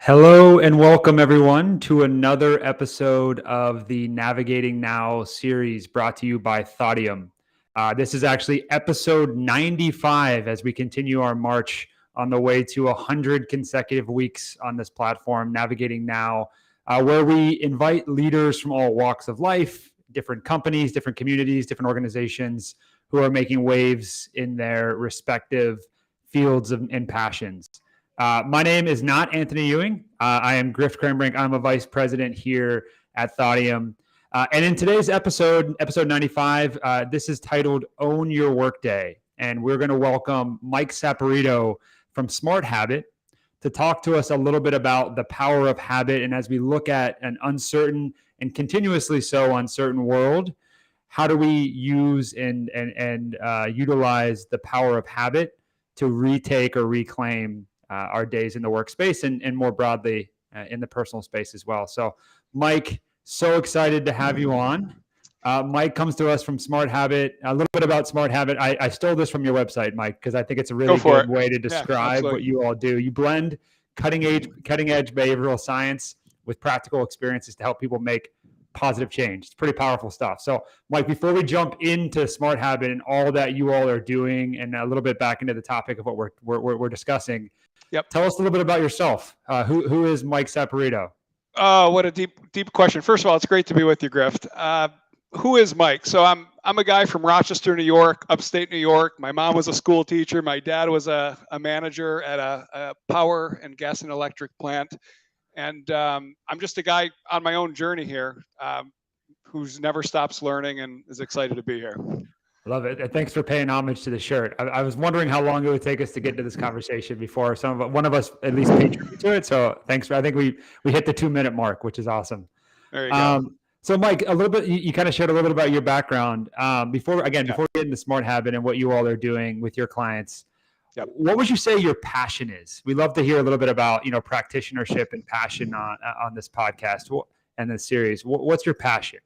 Hello and welcome everyone to another episode of the Navigating Now series brought to you by Thoughtium. This is actually episode 95 as we continue our march on the way to 100 consecutive weeks on this platform, Navigating Now, where we invite leaders from all walks of life, different companies, different communities, different organizations who are making waves in their respective fields and passions. My name is not Anthony Ewing. I am Griff Cranbrink. I'm a vice president here at Thoughtium. And in today's episode 95, this is titled Own Your Workday. And we're going to welcome Mike Saporito from SmartHabit to talk to us a little bit about the power of habit. And as we look at an uncertain and continuously so uncertain world, how do we use and utilize the power of habit to retake or reclaim our days in the workspace and more broadly in the personal space as well. So, Mike, so excited to have you on. Mike comes to us from SmartHabit. A little bit about SmartHabit. I stole this from your website, Mike, because I think it's a really good way to describe what you all do. You blend cutting edge behavioral science with practical experiences to help people make positive change. It's pretty powerful stuff. So, Mike, before we jump into SmartHabit and all that you all are doing, and a little bit back into the topic of what we're discussing, tell us a little bit about yourself. Who is Mike Saporito? Oh, what a deep question. First of all, it's great to be with you, Griff. Who is Mike? So I'm a guy from Rochester, New York, upstate New York. My mom was a school teacher. My dad was a manager at a power and gas and electric plant. And I'm just a guy on my own journey here who's never stops learning and is excited to be here. Love it. Thanks for paying homage to the shirt. I was wondering how long it would take us to get to this conversation before one of us at least paid tribute to it. So thanks. I think we hit the 2-minute mark, which is awesome. There you go. So Mike, a little bit, you kind of shared a little bit about your background. Before we get into SmartHabit and what you all are doing with your clients, what would you say your passion is? We love to hear a little bit about, practitionership and passion on this podcast and this series. What's your passion?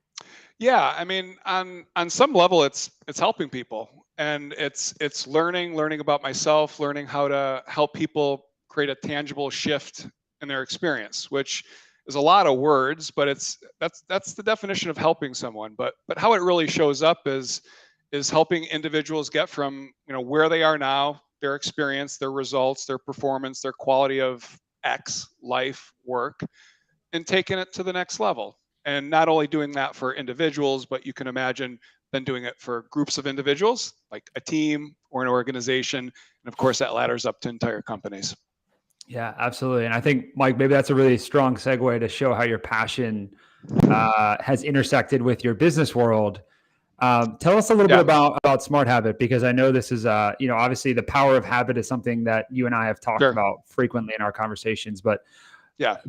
Yeah, I mean, on some level, it's helping people, and it's learning about myself, learning how to help people create a tangible shift in their experience, which is a lot of words, but that's the definition of helping someone. But how it really shows up is helping individuals get from where they are now, their experience, their results, their performance, their quality of X, life, work, and taking it to the next level. And not only doing that for individuals, but you can imagine then doing it for groups of individuals, like a team or an organization. And of course, that ladders up to entire companies. Yeah, absolutely. And I think, Mike, maybe that's a really strong segue to show how your passion has intersected with your business world. Tell us a little bit about SmartHabit, because I know this is, obviously the power of habit is something that you and I have talked about frequently in our conversations, but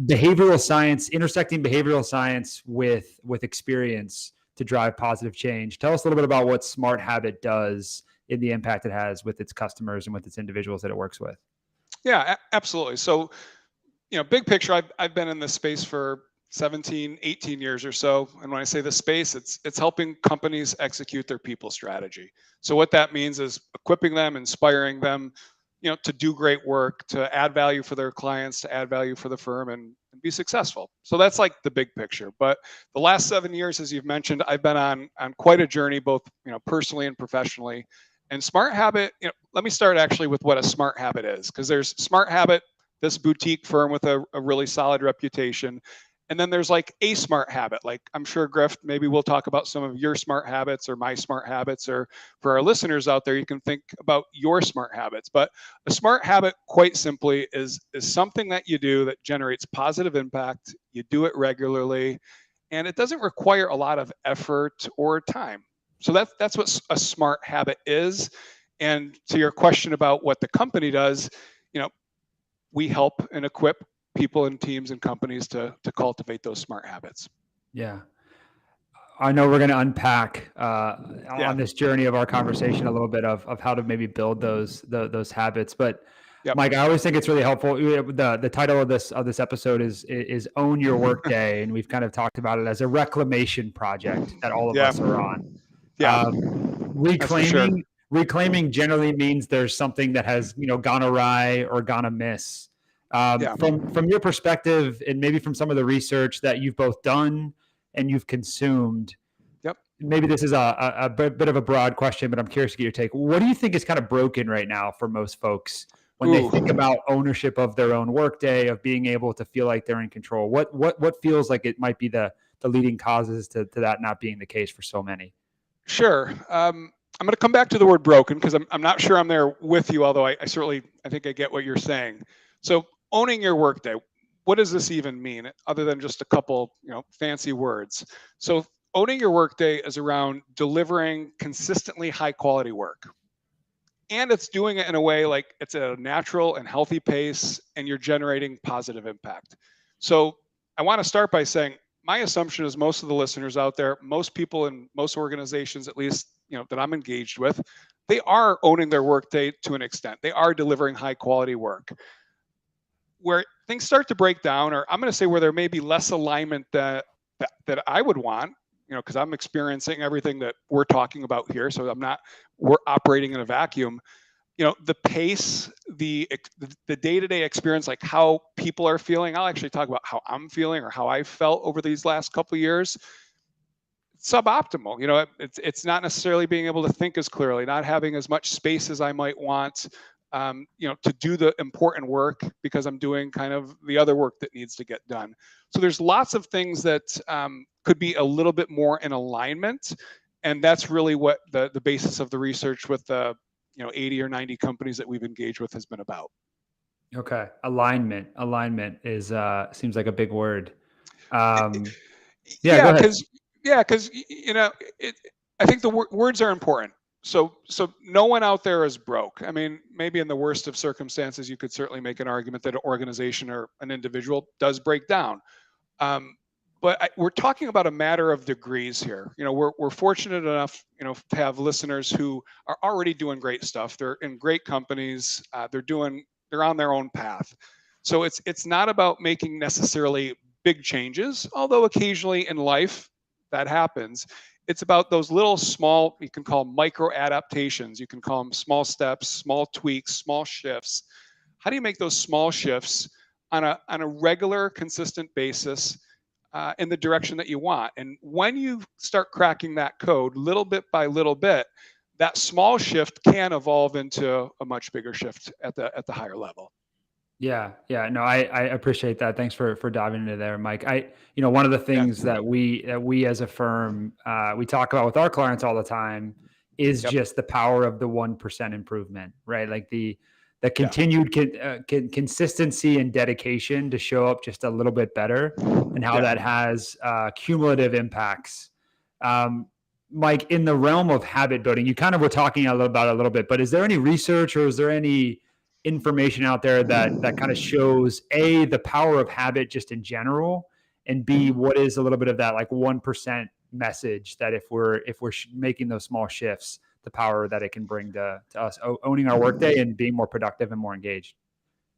behavioral science, intersecting behavioral science with experience to drive positive change. Tell us a little bit about what SmartHabit does in the impact it has with its customers and with its individuals that it works with. Yeah, absolutely. So, big picture, I've been in this space for 17, 18 years or so. And when I say the space, it's helping companies execute their people strategy. So what that means is equipping them, inspiring them, to do great work, to add value for their clients, to add value for the firm and be successful. So that's like the big picture. But the last 7 years, as you've mentioned, I've been on quite a journey, both, personally and professionally. And SmartHabit, let me start actually with what a SmartHabit is, because there's SmartHabit, this boutique firm with a really solid reputation. And then there's like a smart habit. Like I'm sure, Griff, maybe we'll talk about some of your smart habits or my smart habits, or for our listeners out there, you can think about your smart habits. But a smart habit, quite simply, is something that you do that generates positive impact. You do it regularly, and it doesn't require a lot of effort or time. So that's what a smart habit is. And to your question about what the company does, we help and equip people and teams and companies to cultivate those smart habits. Yeah. I know we're going to unpack on this journey of our conversation a little bit of how to maybe build those habits. But Mike, I always think it's really helpful. The title of this episode is Own Your Workday, and we've kind of talked about it as a reclamation project that all of us are on. Reclaiming generally means there's something that has gone awry or gone amiss. Yeah. From your perspective, and maybe from some of the research that you've both done and you've consumed, Yep. maybe this is a bit of a broad question, but I'm curious to get your take. What do you think is kind of broken right now for most folks when they think about ownership of their own workday, of being able to feel like they're in control? What feels like it might be the leading causes to that not being the case for so many? Sure. I'm going to come back to the word broken because I'm not sure I'm there with you, although I think I get what you're saying. So owning your workday, what does this even mean other than just a couple, fancy words? So owning your workday is around delivering consistently high quality work. And it's doing it in a way like it's at a natural and healthy pace, and you're generating positive impact. So I want to start by saying my assumption is most of the listeners out there, most people in most organizations, at least that I'm engaged with, they are owning their workday to an extent. They are delivering high quality work. Where things start to break down, or I'm going to say where there may be less alignment that I would want, because I'm experiencing everything that we're talking about here, so we're operating in a vacuum. The pace, the day-to-day experience, like how people are feeling. I'll actually talk about how I'm feeling or how I felt over these last couple of years. Suboptimal. It's not necessarily being able to think as clearly, not having as much space as I might want, to do the important work because I'm doing kind of the other work that needs to get done. So there's lots of things that could be a little bit more in alignment, and that's really what the basis of the research with the 80 or 90 companies that we've engaged with has been about. Okay, alignment is seems like a big word. Yeah, go ahead. because I think the words are important. So no one out there is broke. I mean, maybe in the worst of circumstances, you could certainly make an argument that an organization or an individual does break down. But we're talking about a matter of degrees here. We're fortunate enough, to have listeners who are already doing great stuff. They're in great companies. They're on their own path. So it's not about making necessarily big changes, although occasionally in life that happens. It's about those little small, you can call them micro adaptations. You can call them small steps, small tweaks, small shifts. How do you make those small shifts on a regular, consistent basis in the direction that you want? And when you start cracking that code little bit by little bit, that small shift can evolve into a much bigger shift at the higher level. Yeah. No, I appreciate that. Thanks for diving into there, Mike. One of the things that we as a firm, we talk about with our clients all the time is just the power of the 1% improvement, right? Like the continued consistency and dedication to show up just a little bit better, and how that has cumulative impacts. Mike, in the realm of habit building, you kind of were talking about it a little bit, but is there any research or is there any information out there that kind of shows A, the power of habit just in general, and B, what is a little bit of that like 1% message that if we're making those small shifts, the power that it can bring to us owning our workday and being more productive and more engaged?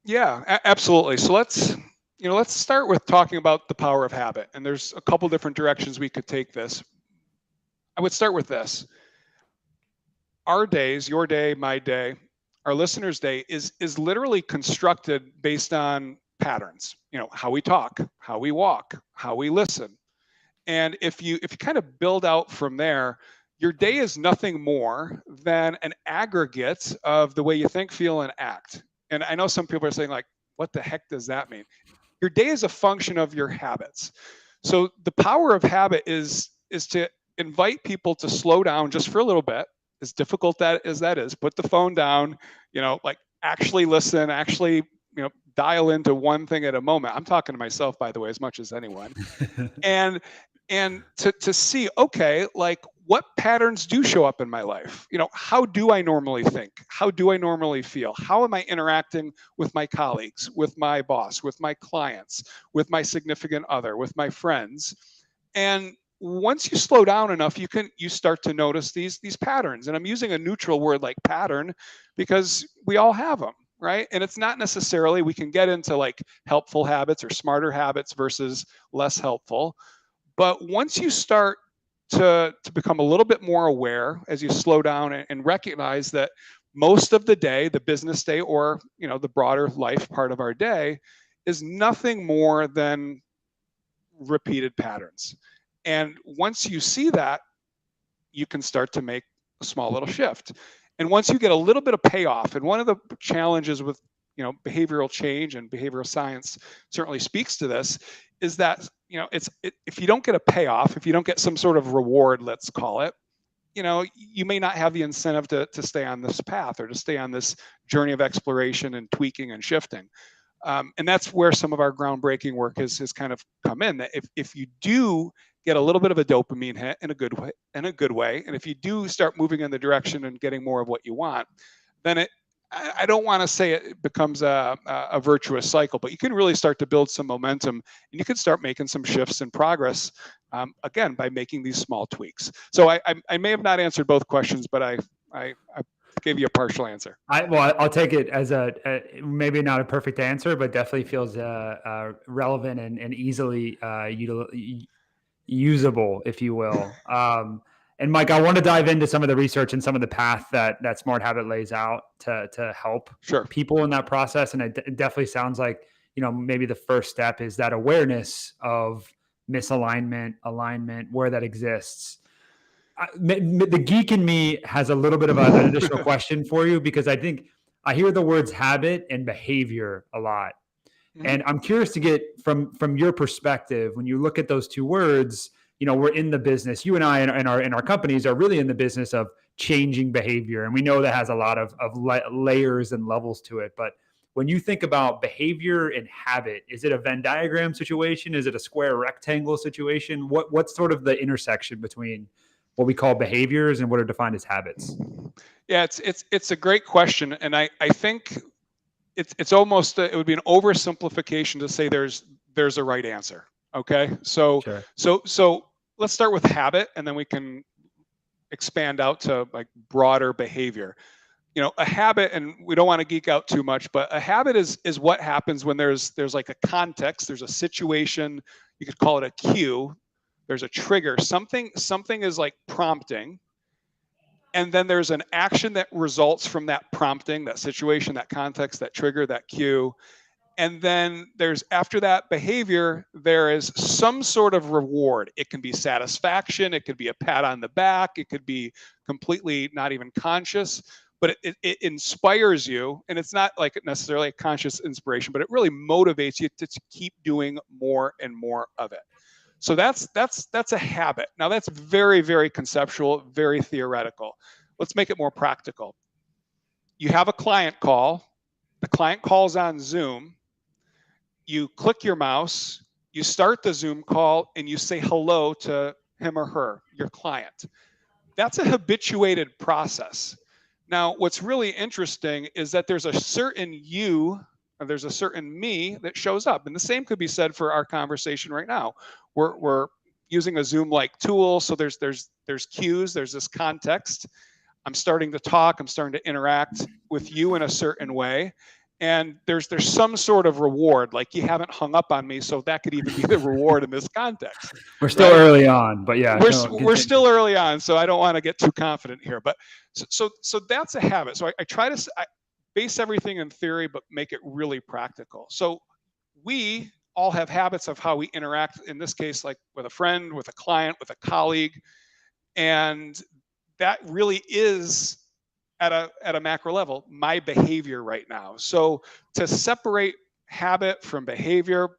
Yeah, absolutely. So let's start with talking about the power of habit. And there's a couple different directions we could take this. I would start with this. Our days, your day, my day, our listeners' day is literally constructed based on patterns. How we talk, how we walk, how we listen. And if you kind of build out from there, your day is nothing more than an aggregate of the way you think, feel, and act. And I know some people are saying, like, what the heck does that mean? Your day is a function of your habits. So the power of habit is to invite people to slow down just for a little bit. As difficult as that is, put the phone down, like actually listen, actually, dial into one thing at a moment. I'm talking to myself, by the way, as much as anyone. and to see, okay, like what patterns do show up in my life? How do I normally think? How do I normally feel? How am I interacting with my colleagues, with my boss, with my clients, with my significant other, with my friends? And once you slow down enough, you start to notice these patterns. And I'm using a neutral word like pattern because we all have them, right? And it's not necessarily, we can get into like helpful habits or smarter habits versus less helpful. But once you start to become a little bit more aware as you slow down and recognize that most of the day, the business day, or the broader life part of our day, is nothing more than repeated patterns. And once you see that, you can start to make a small little shift. And once you get a little bit of payoff, and one of the challenges with behavioral change, and behavioral science certainly speaks to this, is that if you don't get a payoff, if you don't get some sort of reward, let's call it, you may not have the incentive to stay on this path, or to stay on this journey of exploration and tweaking and shifting. And that's where some of our groundbreaking work has kind of come in. That if you do get a little bit of a dopamine hit in a good way, and if you do start moving in the direction and getting more of what you want, then I don't want to say it becomes a virtuous cycle, but you can really start to build some momentum, and you can start making some shifts and progress, again, by making these small tweaks. So I may have not answered both questions, but I gave you a partial answer. I'll take it as maybe not a perfect answer, but definitely feels relevant and easily usable, if you will. And Mike, I want to dive into some of the research and some of the path that SmartHabit lays out to help people in that process. And it definitely sounds like, maybe the first step is that awareness of misalignment, alignment, where that exists. The geek in me has a little bit of an additional question for you, because I think I hear the words habit and behavior a lot. Mm-hmm. And I'm curious to get from your perspective, when you look at those two words, we're in the business, you and I and our companies are really in the business of changing behavior. And we know that has a lot of layers and levels to it. But when you think about behavior and habit, is it a Venn diagram situation? Is it a square rectangle situation? What's sort of the intersection between what we call behaviors and what are defined as habits? Yeah, it's a great question. And I think it's almost, it would be an oversimplification to say there's a right answer. Okay. So let's start with habit, and then we can expand out to like broader behavior. A habit, and we don't want to geek out too much, but a habit is what happens when there's like a context, there's a situation, you could call it a cue, there's a trigger, something is like prompting, and then there's an action that results from that prompting, that situation, that context, that trigger, that cue. And then there's, after that behavior, there is some sort of reward. It can be satisfaction, it could be a pat on the back, it could be completely not even conscious, but it inspires you. And it's not like necessarily a conscious inspiration, but it really motivates you to keep doing more and more of it. So that's a habit. Now that's very, very conceptual, very theoretical. Let's make it more practical. You have a client call. The client calls on Zoom. You click your mouse, you start the Zoom call, and you say hello to him or her, your client. That's a habituated process. Now, what's really interesting is that there's a certain you, or there's a certain me that shows up. And the same could be said for our conversation right now. We're using a Zoom-like tool, so there's cues, there's this context. I'm starting to talk, I'm starting to interact with you in a certain way. And there's some sort of reward, like you haven't hung up on me, so that could even be the reward in this context. We're still early on, but yeah. We're still early on, so I don't want to get too confident here. But so that's a habit. So I try to base everything in theory, but make it really practical. So we all have habits of how we interact, in this case, like with a friend, with a client, with a colleague. And that really is, at a macro level, my behavior right now. So to separate habit from behavior,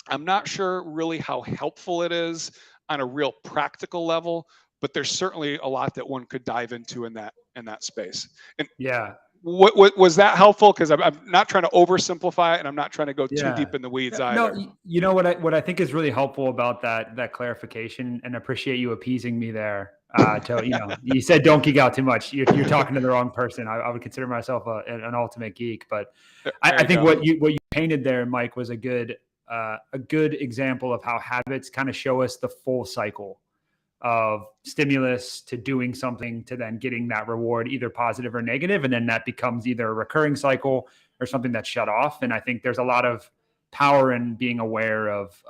I'm not sure really how helpful it is on a real practical level, but there's certainly a lot that one could dive into in that space. And yeah, what was that helpful? Because I'm not trying to oversimplify it, and I'm not trying to go too deep in the weeds either. No, what I think is really helpful about that clarification, and appreciate you appeasing me there. You said don't geek out too much. You're talking to the wrong person. I would consider myself an ultimate geek, but I think what you painted there, Mike, was a good example of how habits kind of show us the full cycle of stimulus to doing something to then getting that reward, either positive or negative, and then that becomes either a recurring cycle or something that's shut off. And I think there's a lot of power in being aware of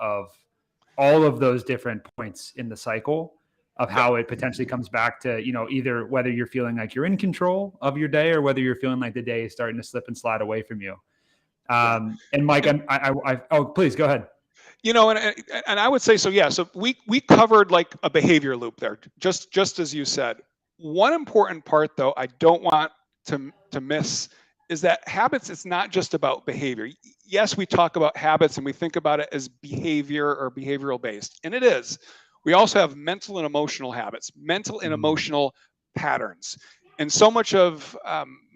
all of those different points in the cycle. of how it potentially comes back to, either whether you're feeling like you're in control of your day or whether you're feeling like the day is starting to slip and slide away from you. And Mike, please go ahead. And I would say, so yeah, so we covered like a behavior loop there, just as you said. One important part though, I don't want to miss is that habits, it's not just about behavior. Yes, we talk about habits and we think about it as behavior or behavioral based, and it is. We also have mental and emotional habits, mental and emotional patterns. And so much of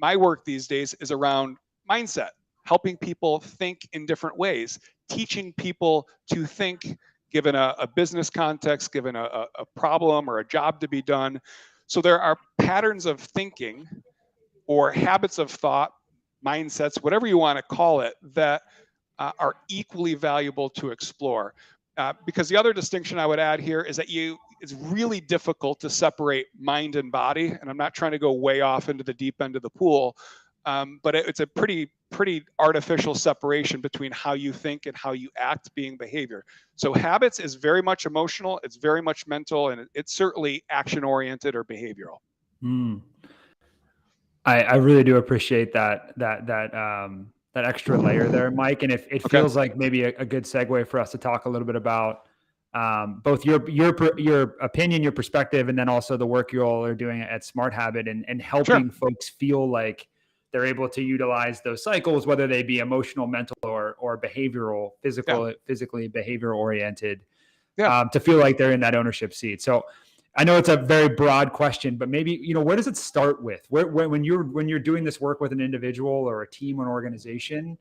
my work these days is around mindset, helping people think in different ways, teaching people to think given a business context, given a problem or a job to be done. So there are patterns of thinking or habits of thought, mindsets, whatever you want to call it, that are equally valuable to explore. Because the other distinction I would add here is that it's really difficult to separate mind and body. And I'm not trying to go way off into the deep end of the pool, but it's a pretty artificial separation between how you think and how you act being behavior. So habits is very much emotional, it's very much mental, and it's certainly action-oriented or behavioral. I really do appreciate that extra layer there, Mike. And if it feels like maybe a good segue for us to talk a little bit about both your opinion, your perspective, and then also the work you all are doing at SmartHabit and helping folks feel like they're able to utilize those cycles, whether they be emotional, mental, or behavioral, physically behavioral oriented, to feel like they're in that ownership seat. So I know it's a very broad question, but maybe, where does it start with? When you're doing this work with an individual or a team or an organization,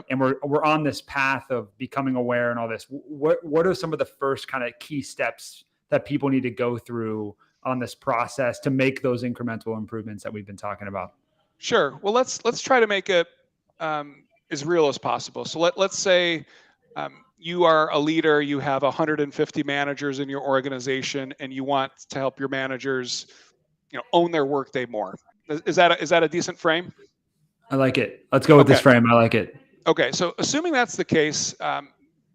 and we're on this path of becoming aware and all this, what are some of the first kind of key steps that people need to go through on this process to make those incremental improvements that we've been talking about? Sure. Well, let's try to make it as real as possible. So let's say you are a leader, you have 150 managers in your organization, and you want to help your managers, own their workday more. Is that a decent frame? I like it. Let's go with this frame. I like it. Okay. So assuming that's the case,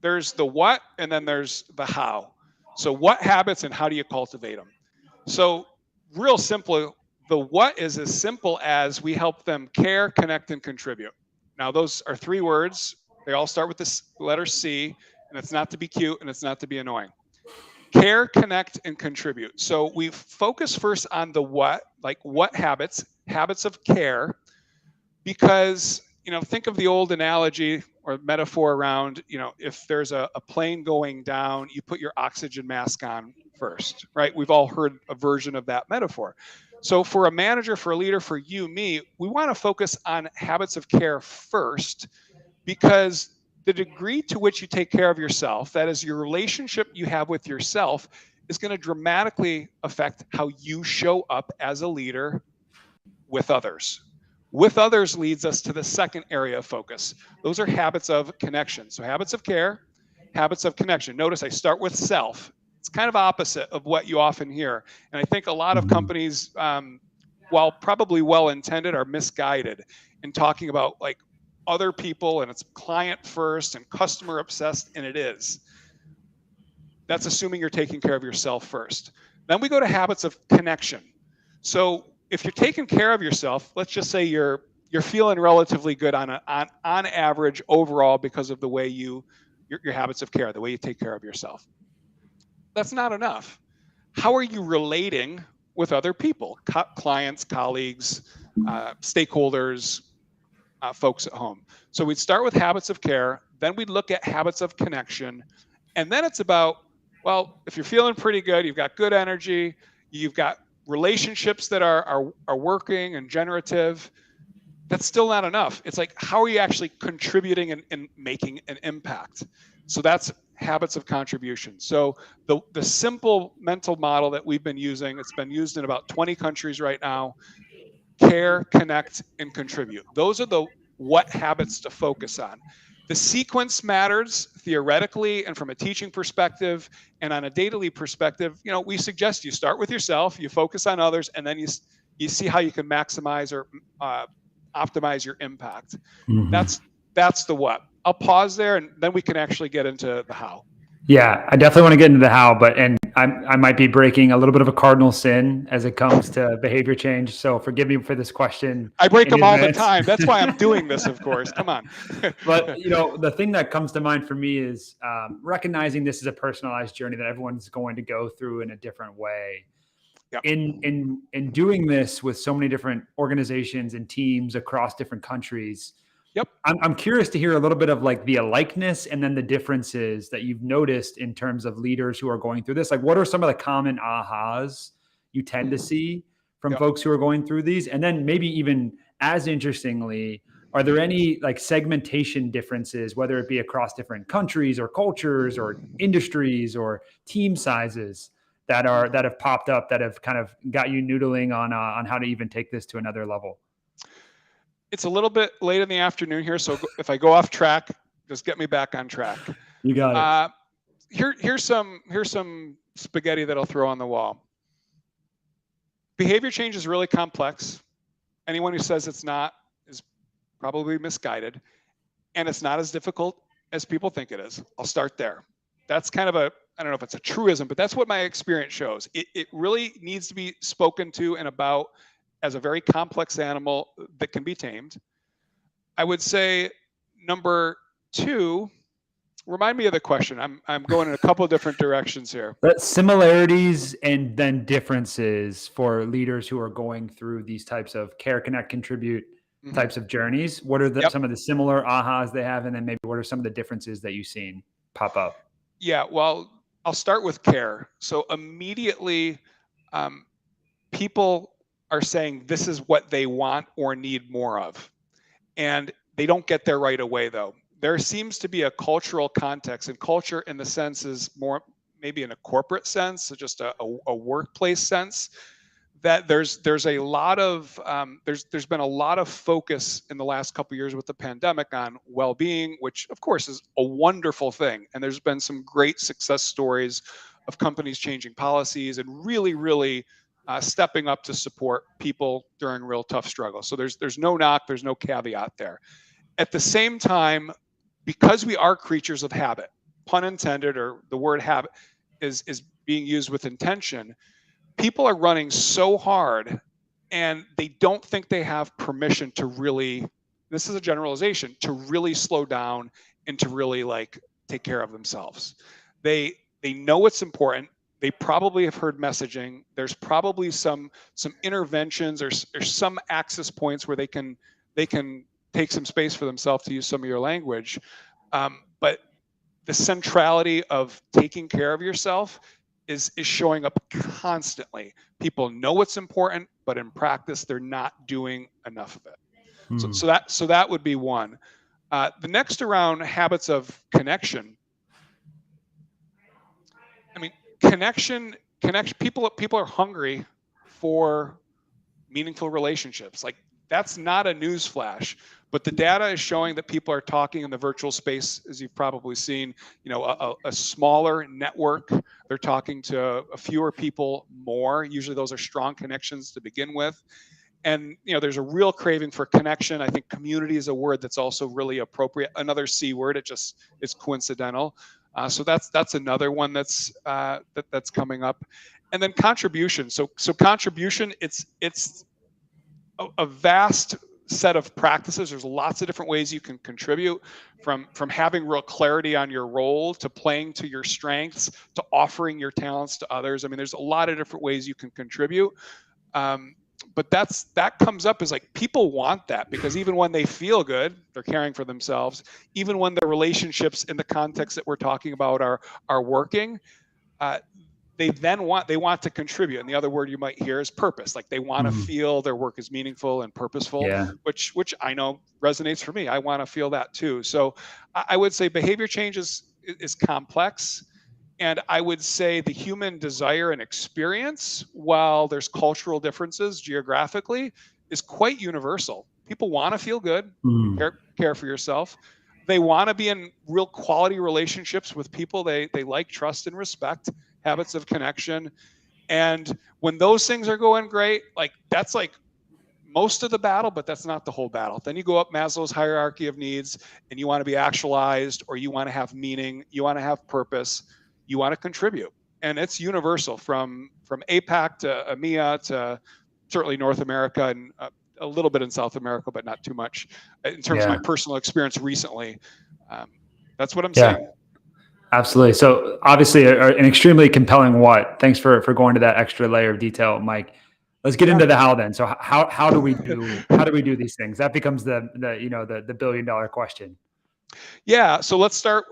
there's the what, and then there's the how. So what habits and how do you cultivate them? So real simple, the what is as simple as we help them care, connect, and contribute. Now, those are 3 words. They all start with the letter C, and it's not to be cute and it's not to be annoying. Care, connect, and contribute. So we focus first on the what, like what habits of care, because, think of the old analogy or metaphor around, if there's a plane going down, you put your oxygen mask on first, right? We've all heard a version of that metaphor. So for a manager, for a leader, for you, me, we want to focus on habits of care first, because the degree to which you take care of yourself, that is your relationship you have with yourself, is going to dramatically affect how you show up as a leader with others. With others leads us to the second area of focus. Those are habits of connection. So habits of care, habits of connection. Notice I start with self. It's kind of opposite of what you often hear. And I think a lot of companies, while probably well-intended, are misguided in talking about like other people, and it's client first and customer obsessed, and it is. That's assuming you're taking care of yourself first. Then we go to habits of connection. So if you're taking care of yourself, let's just say you're feeling relatively good on average overall because of the way your habits of care, the way you take care of yourself. That's not enough. How are you relating with other people, clients, colleagues, stakeholders, folks at home? So we'd start with habits of care, then we'd look at habits of connection, and then it's about, well, if you're feeling pretty good, you've got good energy, you've got relationships that are working and generative, that's still not enough. It's like, how are you actually contributing and making an impact? So that's habits of contribution. So the simple mental model that we've been using, it's been used in about 20 countries right now: care, connect, and contribute. Those are the what habits to focus on. The sequence matters theoretically and from a teaching perspective, and on a daily perspective, we suggest you start with yourself, you focus on others, and then you see how you can maximize or optimize your impact. That's the what. I'll pause there, and then we can actually get into the how. Yeah, I definitely want to get into the how, and I might be breaking a little bit of a cardinal sin as it comes to behavior change. So forgive me for this question. I break in them all the advance. time. That's why I'm doing this, of course. Come on. But the thing that comes to mind for me is recognizing this is a personalized journey that everyone's going to go through in a different way. Yep. In doing this with so many different organizations and teams across different countries, Yep. I'm curious to hear a little bit of like the alikeness and then the differences that you've noticed in terms of leaders who are going through this. Like, what are some of the common ahas you tend to see from Yep. folks who are going through these? And then maybe even as interestingly, are there any like segmentation differences, whether it be across different countries or cultures or industries or team sizes that have popped up that have kind of got you noodling on how to even take this to another level? It's a little bit late in the afternoon here, so if I go off track, just get me back on track. You got it. Here's some spaghetti that I'll throw on the wall. Behavior change is really complex. Anyone who says it's not is probably misguided, and it's not as difficult as people think it is. I'll start there. That's kind of I don't know if it's a truism, but that's what my experience shows. It really needs to be spoken to and about as a very complex animal that can be tamed. I would say number two, remind me of the question. I'm going in a couple of different directions here. But similarities and then differences for leaders who are going through these types of care, connect, contribute types of journeys. What are some of the similar ahas they have? And then maybe what are some of the differences that you've seen pop up? Yeah, well, I'll start with care. So immediately, people are saying this is what they want or need more of. And they don't get there right away, though. There seems to be a cultural context, and culture in the sense is more maybe in a corporate sense, so just a workplace sense, that there's a lot of there's been a lot of focus in the last couple of years with the pandemic on well-being, which of course is a wonderful thing. And there's been some great success stories of companies changing policies and really stepping up to support people during real tough struggles. So there's no knock, there's no caveat there. At the same time, because we are creatures of habit, pun intended, or the word habit is being used with intention, people are running so hard and they don't think they have permission to really, this is a generalization, to really slow down and to really like take care of themselves. They know it's important. They probably have heard messaging. There's probably some interventions or some access points where they can take some space for themselves, to use some of your language. But the centrality of taking care of yourself is showing up constantly. People know it's important, but in practice, they're not doing enough of it. So that would be one. The next around habits of connection. I mean, connection. People are hungry for meaningful relationships. Like, that's not a news flash, but the data is showing that people are talking in the virtual space, as you've probably seen, a smaller network. They're talking to a fewer people more. Usually those are strong connections to begin with. And, there's a real craving for connection. I think community is a word that's also really appropriate. Another C word, it's coincidental. So that's another one that's coming up. And then contribution. So contribution, it's a vast set of practices. There's lots of different ways you can contribute, from having real clarity on your role, to playing to your strengths, to offering your talents to others. I mean, there's a lot of different ways you can contribute. But that comes up as like, people want that, because even when they feel good, they're caring for themselves. Even when the relationships in the context that we're talking about are working, they want to contribute. And the other word you might hear is purpose. Like, they want to feel their work is meaningful and purposeful, which I know resonates for me. I want to feel that too. So I would say behavior change is complex. And I would say the human desire and experience, while there's cultural differences geographically, is quite universal. People want to feel good, care for yourself. They want to be in real quality relationships with people they like, trust, and respect, habits of connection. And when those things are going great, like, that's like most of the battle, but that's not the whole battle. Then you go up Maslow's hierarchy of needs, and you want to be actualized, or you want to have meaning, you want to have purpose, you want to contribute. and it's universal from APAC to EMEA to certainly North America, and a little bit in South America, but not too much. In terms of my personal experience recently, that's what I'm seeing. Absolutely. So obviously an extremely compelling what. Thanks for going to that extra layer of detail, Mike. Let's get into the how then. So how do we do these things? That becomes the $1 billion question. Yeah. So let's start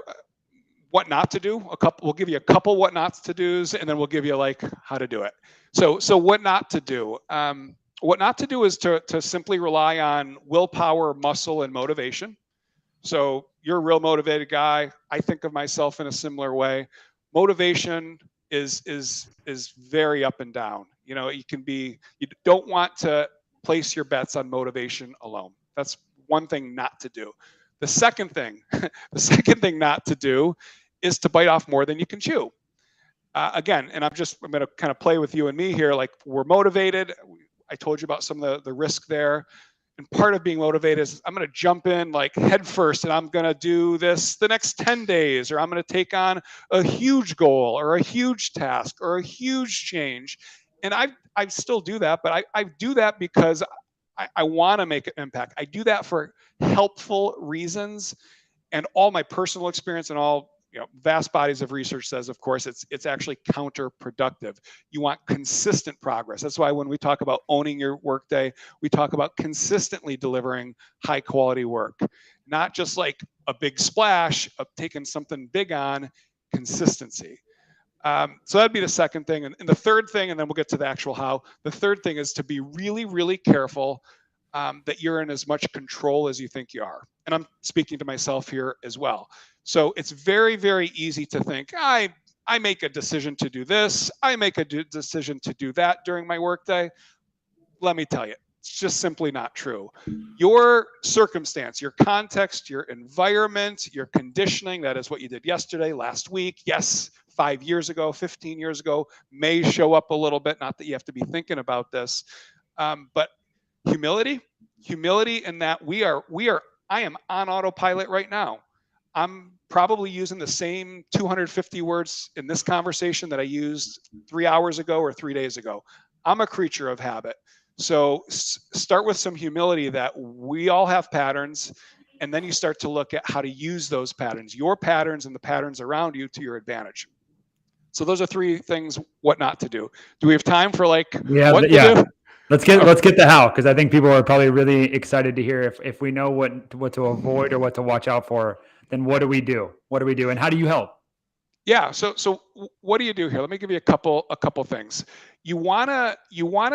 what not to do. We'll give you a couple what not to do's, and then we'll give you like how to do it. So what not to do. What not to do is to simply rely on willpower, muscle, and motivation. So you're a real motivated guy. I think of myself in a similar way. Motivation is very up and down. You don't want to place your bets on motivation alone. That's one thing not to do. The second thing not to do is to bite off more than you can chew. Again, and I'm going to kind of play with you and me here. Like, we're motivated. I told you about some of the risk there. And part of being motivated is I'm going to jump in like head first, and I'm going to do this the next 10 days, or I'm going to take on a huge goal or a huge task or a huge change. And I still do that, but I do that because I want to make an impact. I do that for helpful reasons, and all my personal experience and all vast bodies of research says, of course, it's actually counterproductive. You want consistent progress. That's why when we talk about owning your workday, we talk about consistently delivering high quality work, not just like a big splash of taking something big on. Consistency. So that'd be the second thing. And the third thing, and then we'll get to the actual how. The third thing is to be really, really careful that you're in as much control as you think you are. And I'm speaking to myself here as well. So it's very, very easy to think, I make a decision to do this, I make a decision to do that during my workday. Let me tell you, it's just simply not true. Your circumstance, your context, your environment, your conditioning, that is what you did yesterday, last week, yes, 5 years ago, 15 years ago, may show up a little bit. Not that you have to be thinking about this, but humility in that I am on autopilot right now. I'm probably using the same 250 words in this conversation that I used 3 hours ago or 3 days ago. I'm a creature of habit. So start with some humility that we all have patterns, and then you start to look at how to use those patterns, your patterns and the patterns around you, to your advantage. So those are 3 things what not to do. Do we have time for what to do? Let's get the how, because I think people are probably really excited to hear if we know what to avoid or what to watch out for, then what do we do? What do we do, and how do you help? Yeah. So what do you do here? Let me give you a couple things. You wanna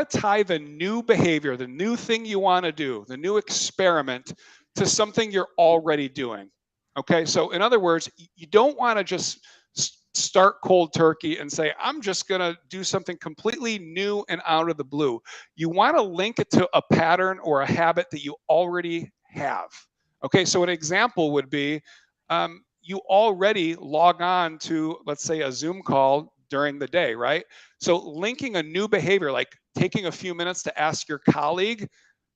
tie the new behavior, the new thing you want to do, the new experiment, to something you're already doing. Okay. So in other words, you don't want to just start cold turkey and say, I'm just going to do something completely new and out of the blue. You want to link it to a pattern or a habit that you already have. Okay, so an example would be you already log on to, let's say, a Zoom call during the day, right? So linking a new behavior, like taking a few minutes to ask your colleague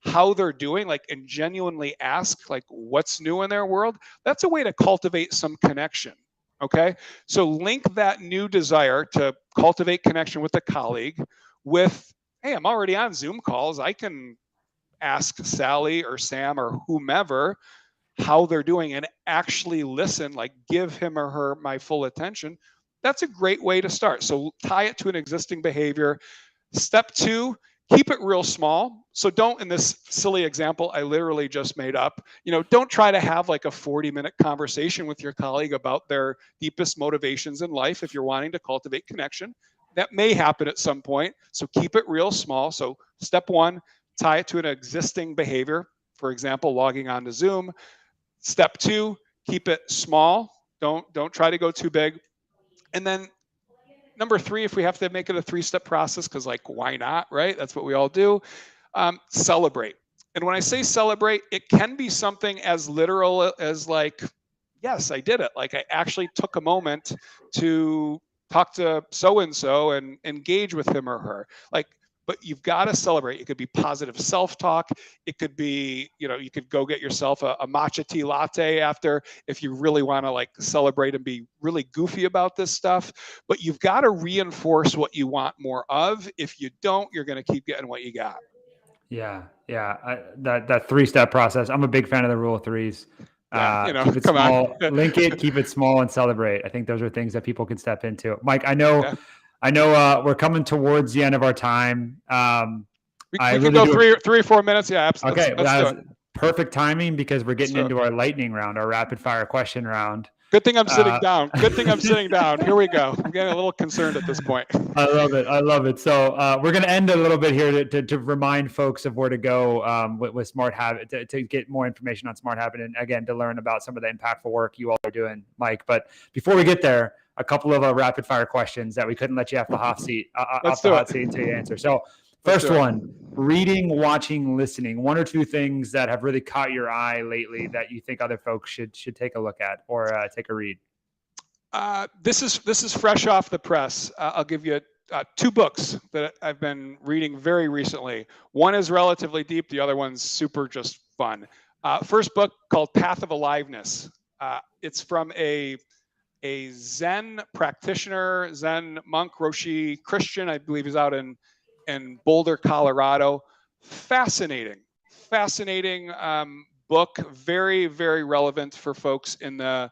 how they're doing, and genuinely ask, what's new in their world, that's a way to cultivate some connection. Okay, so link that new desire to cultivate connection with a colleague with, hey, I'm already on Zoom calls. I can ask Sally or Sam or whomever how they're doing and actually listen, give him or her my full attention. That's a great way to start. So tie it to an existing behavior. Step 2, keep it real small. So don't, in this silly example I literally just made up, don't try to have a 40-minute conversation with your colleague about their deepest motivations in life if you're wanting to cultivate connection. That may happen at some point. So keep it real small. So step 1, tie it to an existing behavior. For example, logging on to Zoom. Step 2, keep it small. Don't try to go too big. And then number 3, if we have to make it a 3-step process, because why not, right? That's what we all do. Celebrate. And when I say celebrate, it can be something as literal as yes, I did it. I actually took a moment to talk to so-and-so and engage with him or her. but you've got to celebrate. It could be positive self-talk. It could be, you could go get yourself a matcha tea latte after, if you really want to like celebrate and be really goofy about this stuff. But you've got to reinforce what you want more of. If you don't, you're going to keep getting what you got. Yeah. That 3-step process. I'm a big fan of the rule of threes. Yeah, Keep it come small, on. link it, keep it small, and celebrate. I think those are things that people can step into. Mike, I know we're coming towards the end of our time. We can go 3 or 4 minutes. Yeah, absolutely. Okay, that was perfect timing because we're getting into our lightning round, our rapid fire question round. Good thing I'm sitting down. Good thing I'm sitting down. Here we go. I'm getting a little concerned at this point. I love it. So we're going to end a little bit here to remind folks of where to go with SmartHabit, to get more information on SmartHabit, and again, to learn about some of the impactful work you all are doing, Mike. But before we get there, a couple of rapid fire questions that we couldn't let you off the hot seat until you answer. So first one, reading, watching, listening. 1 or 2 things that have really caught your eye lately that you think other folks should take a look at or take a read. This is fresh off the press. I'll give you 2 books that I've been reading very recently. One is relatively deep. The other one's super just fun. First book called Path of Aliveness. It's from a Zen practitioner, Zen monk, Roshi Christian. I believe he's out in Boulder, Colorado. Fascinating book. Very, very relevant for folks in the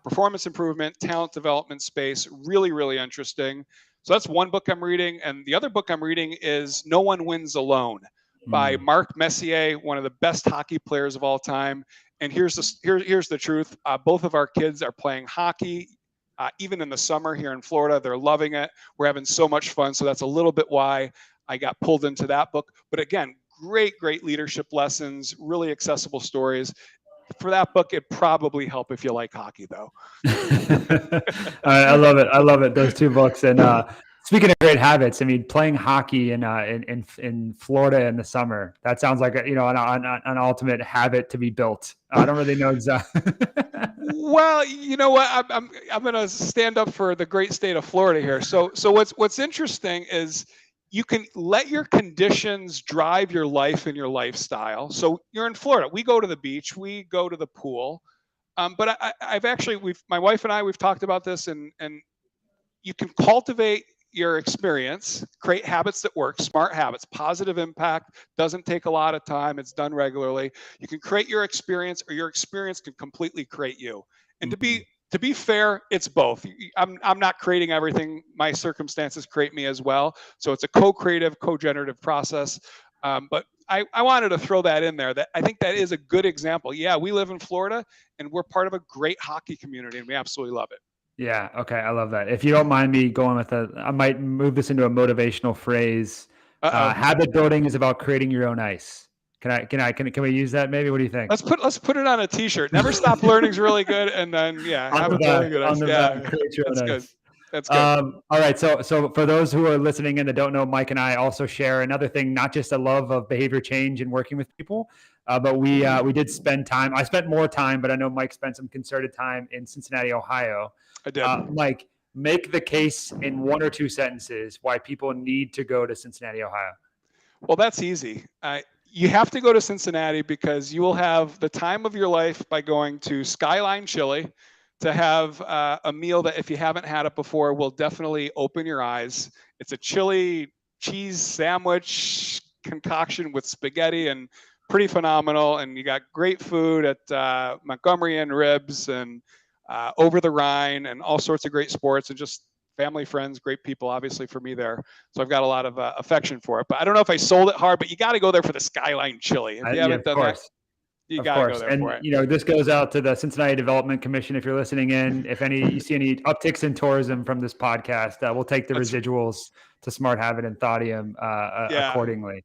performance improvement, talent development space. Really, really interesting. So that's one book I'm reading. And the other book I'm reading is No One Wins Alone by Marc Messier, one of the best hockey players of all time. And here's the truth. Both of our kids are playing hockey. Even in the summer here in Florida, they're loving it. We're having so much fun. So that's a little bit why I got pulled into that book. But again, great leadership lessons, really accessible stories. For that book, it'd probably help if you like hockey, though. I love it. Those 2 books. And speaking of great habits, I mean, playing hockey in Florida in the summer, that sounds like an ultimate habit to be built. I don't really know exactly. Well, you know what? I'm going to stand up for the great state of Florida here. So what's interesting is you can let your conditions drive your life and your lifestyle. So you're in Florida. We go to the beach. We go to the pool. But my wife and I, we've talked about this, and you can cultivate your experience, create habits that work, smart habits, positive impact, doesn't take a lot of time. It's done regularly. You can create your experience, or your experience can completely create you. And to be fair, it's both. I'm not creating everything. My circumstances create me as well. So it's a co-creative, co-generative process. But I wanted to throw that in there. That I think that is a good example. Yeah, we live in Florida, and we're part of a great hockey community, and we absolutely love it. Yeah. Okay. I love that. If you don't mind me going with I might move this into a motivational phrase. Habit building is about creating your own ice. Can we use that maybe? What do you think? Let's put it on a t-shirt. Never stop learning is really good. And then habit building is create your own ice. That's good. All right. So for those who are listening in that don't know, Mike and I also share another thing, not just a love of behavior change and working with people, but we did spend time. I spent more time, but I know Mike spent some concerted time in Cincinnati, Ohio. I did. Mike, make the case in 1 or 2 sentences why people need to go to Cincinnati, Ohio. Well, that's easy. You have to go to Cincinnati because you will have the time of your life by going to Skyline Chili to have a meal that, if you haven't had it before, will definitely open your eyes. It's a chili cheese sandwich concoction with spaghetti, and pretty phenomenal. And you got great food at Montgomery and Ribs and Over the Rhine, and all sorts of great sports, and just family, friends, great people, obviously, for me there. So I've got a lot of affection for it. But I don't know if I sold it hard, but you got to go there for the Skyline Chili. If you haven't done that, you got to go there for it. This goes out to the Cincinnati Development Commission. If you're listening in, if you see any upticks in tourism from this podcast, we'll take the residuals to SmartHabit and Thodium accordingly.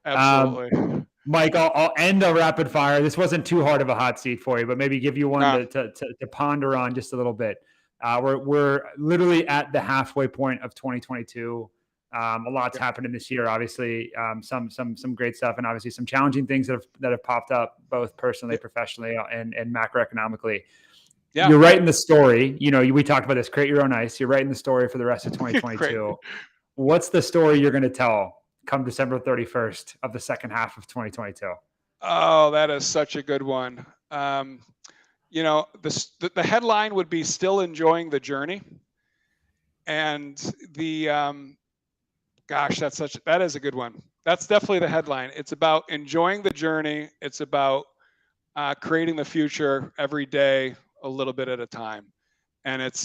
Absolutely. Mike, I'll end a rapid fire. This wasn't too hard of a hot seat for you, but maybe give you one to ponder on just a little bit. We're literally at the halfway point of 2022. A lot's happened in this year, obviously. Some great stuff, and obviously some challenging things that have popped up, both personally, professionally, and macroeconomically. Yeah. You're writing the story. We talked about this. Create your own ice. You're writing the story for the rest of 2022. What's the story you're going to tell come December 31st of the second half of 2022? Oh, that is such a good one. The headline would be "Still Enjoying the Journey," and that is a good one. That's definitely the headline. It's about enjoying the journey. It's about creating the future every day, a little bit at a time, and it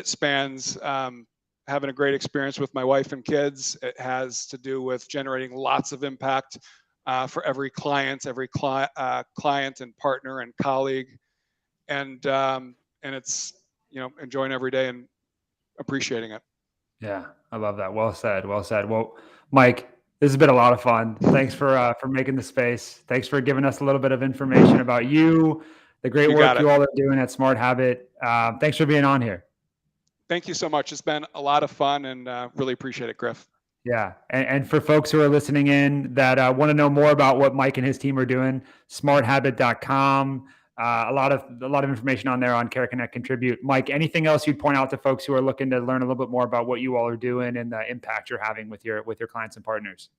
spans having a great experience with my wife and kids. It has to do with generating lots of impact for every client and partner and colleague, and it's enjoying every day and appreciating it. Yeah, I love that. Well said. Well said. Well, Mike, this has been a lot of fun. Thanks for making the space. Thanks for giving us a little bit of information about you, the great work you all are doing at SmartHabit. Thanks for being on here. Thank you so much. It's been a lot of fun, and really appreciate it, Griff. Yeah. And for folks who are listening in that want to know more about what Mike and his team are doing, smarthabit.com. A lot of information on there on Care Connect Contribute. Mike, anything else you'd point out to folks who are looking to learn a little bit more about what you all are doing and the impact you're having with your clients and partners?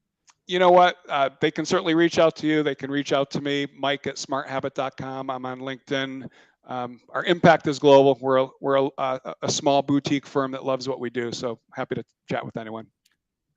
You know what? They can certainly reach out to you. They can reach out to me, Mike at smarthabit.com. I'm on LinkedIn. Our impact is global. We're a small boutique firm that loves what we do. So happy to chat with anyone.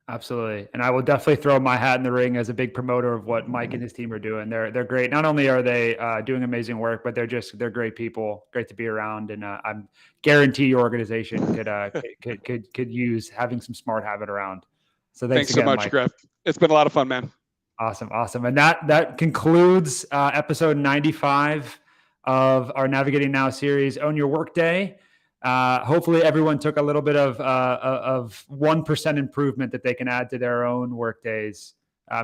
Absolutely. And I will definitely throw my hat in the ring as a big promoter of what Mike and his team are doing. They're great. Not only are they doing amazing work, but they're great people, great to be around. And I'm guarantee your organization could use having some SmartHabit around. So thanks so much, Griff. It's been a lot of fun, man. Awesome. And that concludes episode 95 of our Navigating Now series, Own Your Workday. Hopefully everyone took a little bit of 1% improvement that they can add to their own workdays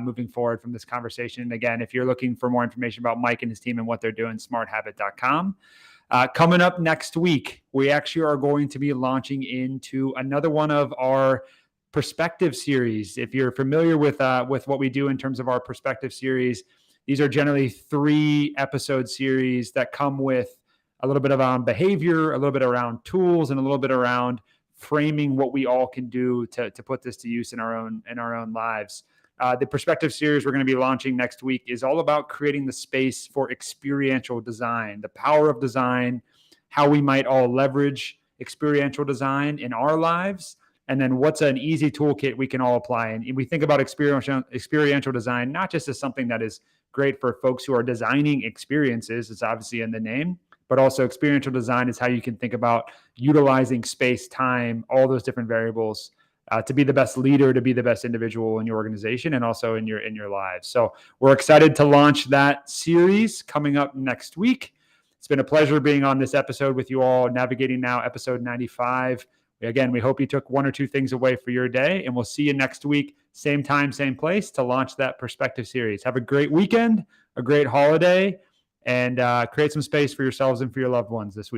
moving forward from this conversation. And again, if you're looking for more information about Mike and his team and what they're doing, smarthabit.com. Coming up next week, we actually are going to be launching into another one of our perspective series. If you're familiar with what we do in terms of our perspective series, these are generally 3-episode series that come with a little bit around behavior, a little bit around tools, and a little bit around framing what we all can do to put this to use in our own lives. The perspective series we're going to be launching next week is all about creating the space for experiential design, the power of design, how we might all leverage experiential design in our lives, and then what's an easy toolkit we can all apply. And we think about experiential design not just as something that is great for folks who are designing experiences, it's obviously in the name, but also experiential design is how you can think about utilizing space, time, all those different variables to be the best leader, to be the best individual in your organization and also in your lives. So we're excited to launch that series coming up next week. It's been a pleasure being on this episode with you all, Navigating Now, episode 95. Again, we hope you took 1 or 2 things away for your day, and we'll see you next week, same time, same place, to launch that perspective series. Have a great weekend, a great holiday, and create some space for yourselves and for your loved ones this week.